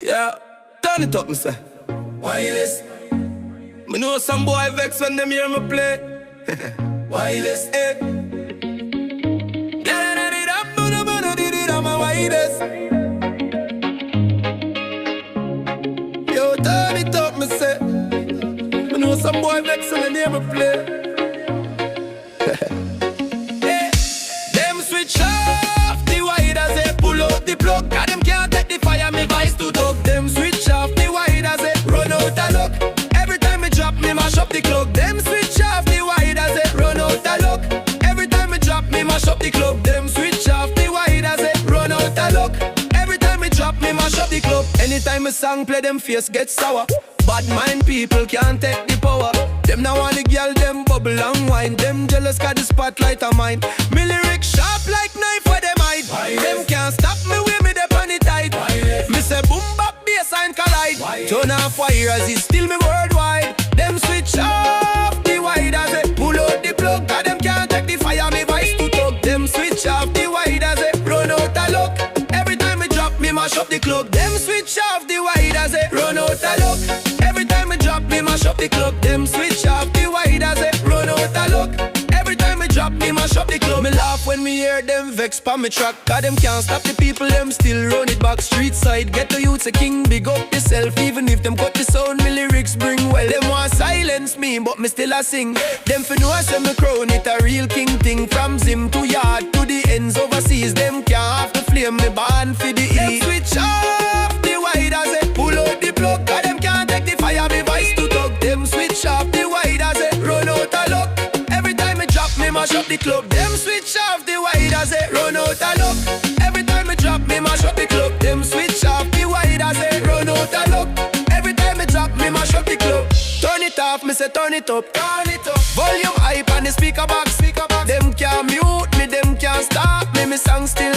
Yeah, turn it up, me say. Wireless. Me know some boy vex when them hear me play. Wireless, eh. I'm a wireless. Yo, turn it up, me say. Me know some boy vex when them hear me play. Hey, them switch off the wide as they pull out the plug. Cause them can't take the fire, me vice to talk. Them switch off the wide as they run out of luck. Every time me drop, me mash up the club. Them switch off the wide as they run out of luck. Every time me drop, me mash up the club. Them switch off the wide as they run out of luck. Every time me drop, me mash up the club. Anytime me song play, them face get sour. Bad mind people can't take the power. Them now want the girl, them bubble and wine. Them jealous cause the spotlight of mine. Me lyrics sharp like knife where them hide. Them can't stop me with me, they on it tight. Me say boom bap bass and collide. Turn off Wairesi, still me worldwide. Them switch off the wide as they pull out the plug. Cause them can't take the fire, me vice to talk. Them switch off the wide as they run out of luck. Every time me drop, me mash up the club. Them switch off the wide as they run out of luck. Every time me drop, me mash up the club. Them switch off the wide as they run out of luck. Every time me drop, me mash up the club. Me laugh when me hear them vex pa me track. Cause them can't stop the people, them still run it back. Street side, get the youths a king, big up yourself. Even if them cut the sound, me lyrics bring well. Them want silence me, but me still a sing. Them for know I say me crown it a real king thing. From Zim to Yard to the ends overseas. Them can't have the flame, me born for the E. Them switch off the wide as they pull out the plug. Cause them can't take the fire, me vice to talk. Them switch off the wide as they run out of luck. Every time me drop, me mash up the club. Them switch off the wide as they run out of luck. Every time me drop, me mash up the club. Them switch off the wide as they run out of luck. Every time me drop, me mash up the club. Turn it off, me say turn it up. Turn it up. Volume hype on the speaker box. Them can't mute me, them can't stop me. Me song still